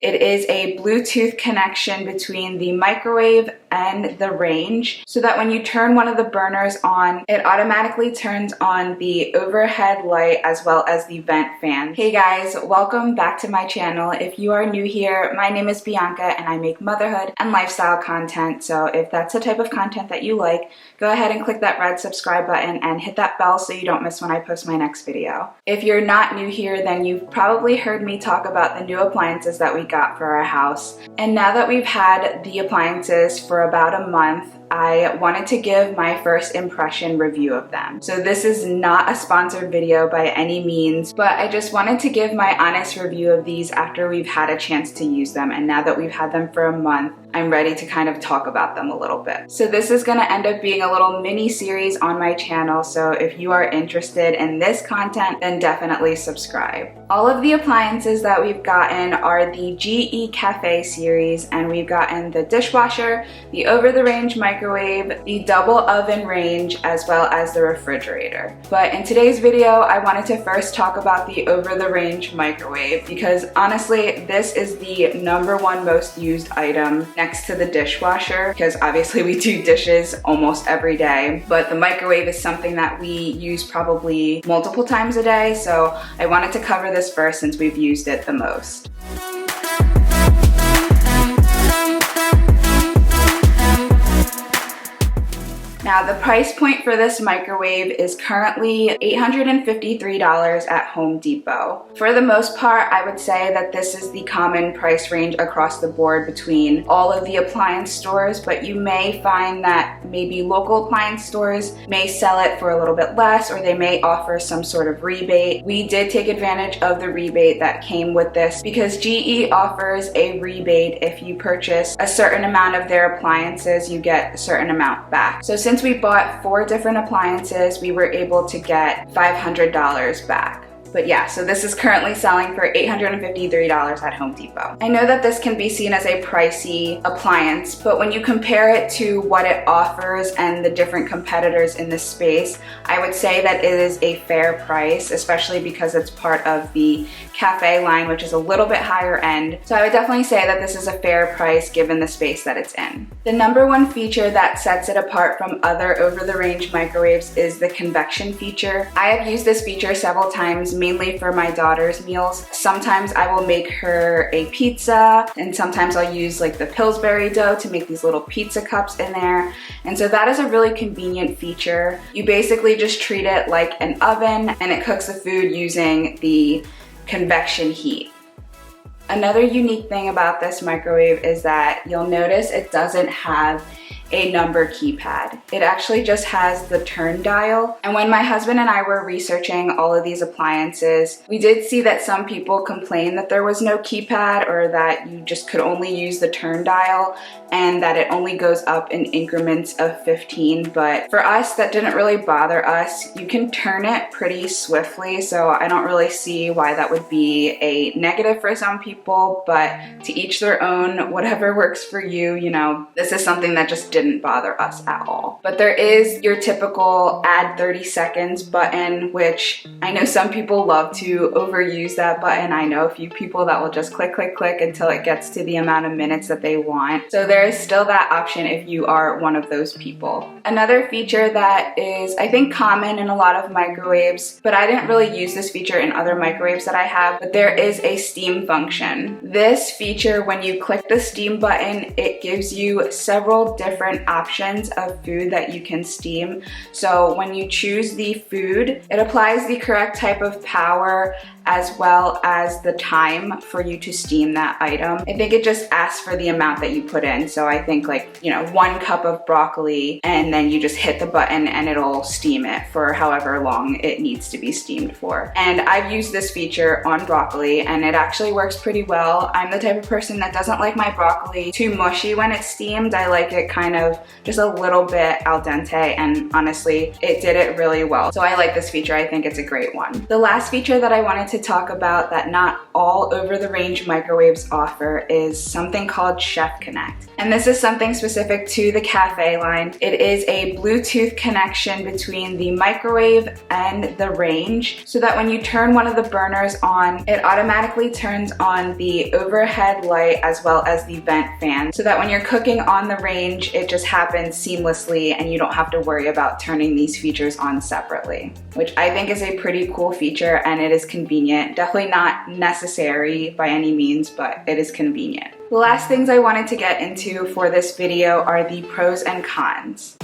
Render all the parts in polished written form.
It is a Bluetooth connection between the microwave and the range, so that when you turn one of the burners on, it automatically turns on the overhead light as well as the vent fan. Hey guys, welcome back to my channel. If you are new here, my name is Bianca and I make motherhood and lifestyle content. So if that's the type of content that you like, go ahead and click that red subscribe button and hit that bell so you don't miss when I post my next video. If you're not new here, then you've probably heard me talk about the new appliances that we got for our house. And now that we've had the appliances for about a month, I wanted to give my first impression review of them. So this is not a sponsored video by any means, but I just wanted to give my honest review of these after we've had a chance to use them. And now that we've had them for a month, I'm ready to kind of talk about them a little bit. So this is gonna end up being a little mini series on my channel. So if you are interested in this content, then definitely subscribe. All of the appliances that we've gotten are the GE Cafe series, and we've gotten the dishwasher, the over-the-range microwave, the double oven range, as well as the refrigerator. But in today's video, I wanted to first talk about the over-the-range microwave because honestly, this is the #1 most used item next to the dishwasher, because obviously we do dishes almost every day, but the microwave is something that we use probably multiple times a day, so I wanted to cover this first since we've used it the most. Now, the price point for this microwave is currently $853 at Home Depot. For the most part, I would say that this is the common price range across the board between all of the appliance stores, but you may find that maybe local appliance stores may sell it for a little bit less, or they may offer some sort of rebate. We did take advantage of the rebate that came with this because GE offers a rebate. If you purchase a certain amount of their appliances, you get a certain amount back. So since we bought 4 different appliances, we were able to get $500 back. But yeah, so this is currently selling for $853 at Home Depot. I know that this can be seen as a pricey appliance, but when you compare it to what it offers and the different competitors in this space, I would say that it is a fair price, especially because it's part of the Cafe line, which is a little bit higher end. So I would definitely say that this is a fair price given the space that it's in. The #1 feature that sets it apart from other over-the-range microwaves is the convection feature. I have used this feature several times, mainly for my daughter's meals. Sometimes I will make her a pizza, and sometimes I'll use like the Pillsbury dough to make these little pizza cups in there. And so that is a really convenient feature. You basically just treat it like an oven and it cooks the food using the convection heat. Another unique thing about this microwave is that you'll notice it doesn't have a number keypad. It actually just has the turn dial. And when my husband and I were researching all of these appliances, we did see that some people complained that there was no keypad, or that you just could only use the turn dial and that it only goes up in increments of 15. But for us, that didn't really bother us. You can turn it pretty swiftly, so I don't really see why that would be a negative for some people, but to each their own, whatever works for you, you know, this is something that just didn't bother us at all. But there is your typical add 30 seconds button, which I know some people love to overuse that button. I know a few people that will just click, click, click until it gets to the amount of minutes that they want. So there is still that option if you are one of those people. Another feature that is, I think, common in a lot of microwaves, but I didn't really use this feature in other microwaves that I have, but there is a steam function. This feature, when you click the steam button, it gives you several different options of food that you can steam. So when you choose the food, it applies the correct type of power as well as the time for you to steam that item. I think it just asks for the amount that you put in. So I think, like, you know, 1 cup of broccoli, and then you just hit the button and it'll steam it for however long it needs to be steamed for. And I've used this feature on broccoli and it actually works pretty well. I'm the type of person that doesn't like my broccoli too mushy when it's steamed. I like it kind of just a little bit al dente, and honestly, it did it really well. So I like this feature. I think it's a great one. The last feature that I wanted to talk about that not all over-the-range microwaves offer is something called Chef Connect. And this is something specific to the cafe line. It is a Bluetooth connection between the microwave and the range, so that when you turn one of the burners on, it automatically turns on the overhead light as well as the vent fan, so that when you're cooking on the range, it just happens seamlessly and you don't have to worry about turning these features on separately, which I think is a pretty cool feature, and it is convenient. Definitely not necessary by any means, but it is convenient. The last things I wanted to get into for this video are the pros and cons.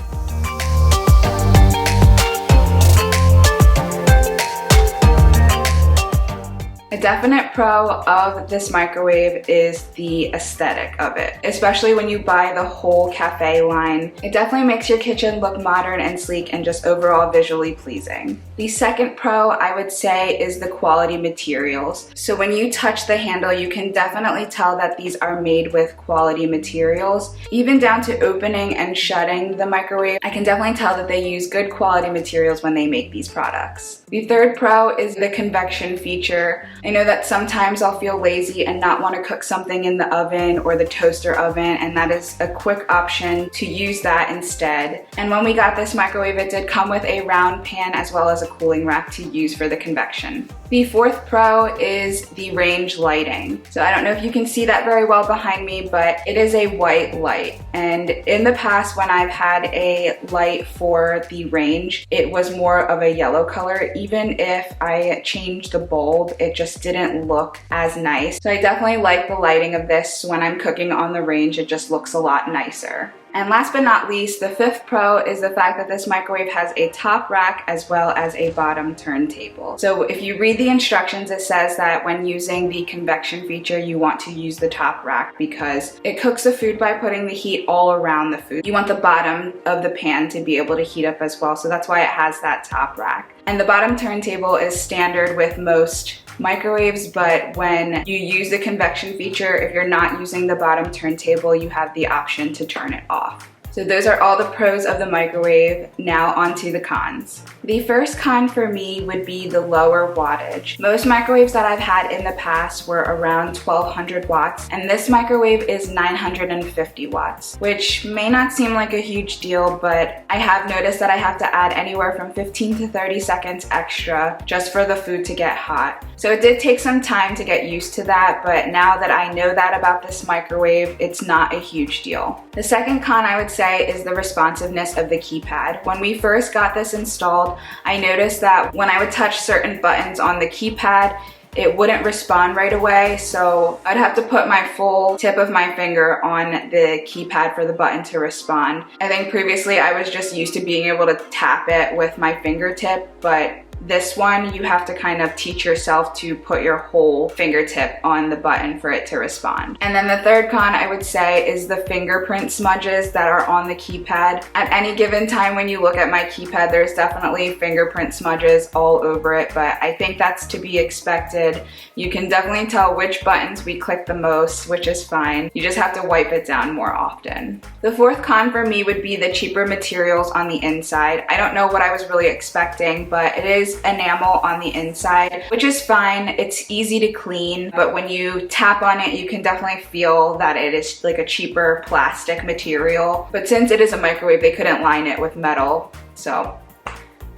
A definite pro of this microwave is the aesthetic of it, especially when you buy the whole cafe line. It definitely makes your kitchen look modern and sleek and just overall visually pleasing. The second pro I would say is the quality materials. So when you touch the handle, you can definitely tell that these are made with quality materials. Even down to opening and shutting the microwave, I can definitely tell that they use good quality materials when they make these products. The third pro is the convection feature. I know that sometimes I'll feel lazy and not want to cook something in the oven or the toaster oven, and that is a quick option to use that instead. And when we got this microwave, it did come with a round pan as well as a cooling rack to use for the convection. The fourth pro is the range lighting. So I don't know if you can see that very well behind me, but it is a white light. And in the past, when I've had a light for the range, it was more of a yellow color. Even if I changed the bulb, it just didn't look as nice. So I definitely like the lighting of this when I'm cooking on the range. It just looks a lot nicer. And last but not least, the fifth pro is the fact that this microwave has a top rack as well as a bottom turntable. So if you read the instructions, it says that when using the convection feature, you want to use the top rack because it cooks the food by putting the heat all around the food. You want the bottom of the pan to be able to heat up as well, so that's why it has that top rack. And the bottom turntable is standard with most microwaves, but when you use the convection feature, if you're not using the bottom turntable, you have the option to turn it off. So those are all the pros of the microwave. Now onto the cons. The first con for me would be the lower wattage. Most microwaves that I've had in the past were around 1200 watts, and this microwave is 950 watts, which may not seem like a huge deal, but I have noticed that I have to add anywhere from 15 to 30 seconds extra just for the food to get hot. So it did take some time to get used to that, but now that I know that about this microwave, it's not a huge deal. The second con I would say is the responsiveness of the keypad. When we first got this installed, I noticed that when I would touch certain buttons on the keypad, it wouldn't respond right away, so I'd have to put my full tip of my finger on the keypad for the button to respond. I think previously I was just used to being able to tap it with my fingertip, but this one, you have to kind of teach yourself to put your whole fingertip on the button for it to respond. And then the third con I would say is the fingerprint smudges that are on the keypad. At any given time when you look at my keypad, there's definitely fingerprint smudges all over it, but I think that's to be expected. You can definitely tell which buttons we click the most, which is fine. You just have to wipe it down more often. The fourth con for me would be the cheaper materials on the inside. I don't know what I was really expecting, but it is enamel on the inside, which is fine. It's easy to clean, but when you tap on it, you can definitely feel that it is like a cheaper plastic material. But since it is a microwave, they couldn't line it with metal, so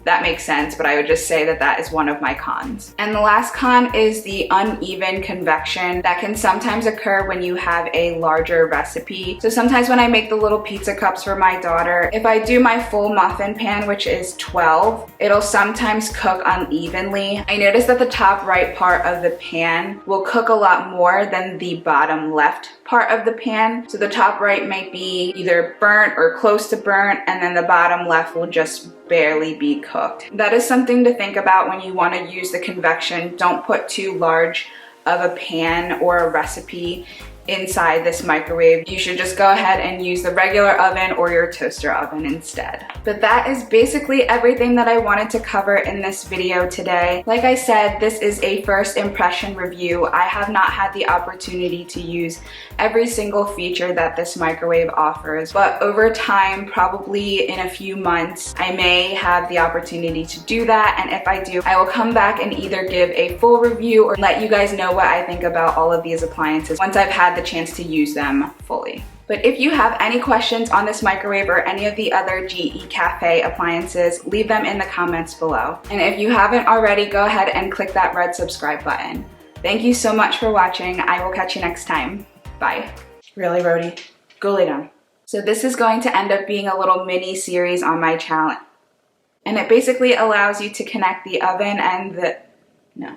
that makes sense, but I would just say that that is one of my cons. And the last con is the uneven convection that can sometimes occur when you have a larger recipe. So sometimes when I make the little pizza cups for my daughter, if I do my full muffin pan, which is 12, it'll sometimes cook unevenly. I noticed that the top right part of the pan will cook a lot more than the bottom left part of the pan. So the top right might be either burnt or close to burnt, and then the bottom left will just barely be cooked. That is something to think about when you want to use the convection. Don't put too large of a pan or a recipe inside this microwave. You should just go ahead and use the regular oven or your toaster oven instead. But that is basically everything that I wanted to cover in this video today. Like I said, this is a first impression review. I have not had the opportunity to use every single feature that this microwave offers, but over time, probably in a few months, I may have the opportunity to do that, and if I do, I will come back and either give a full review or let you guys know what I think about all of these appliances once I've had the chance to use them fully. But if you have any questions on this microwave or any of the other GE Cafe appliances, leave them in the comments below. And if you haven't already, go ahead and click that red subscribe button. Thank you so much for watching. I will catch you next time. Bye. Really, Rhodey? Go lay down. So this is going to end up being a little mini series on my channel. And it basically allows you to connect the oven and the... No.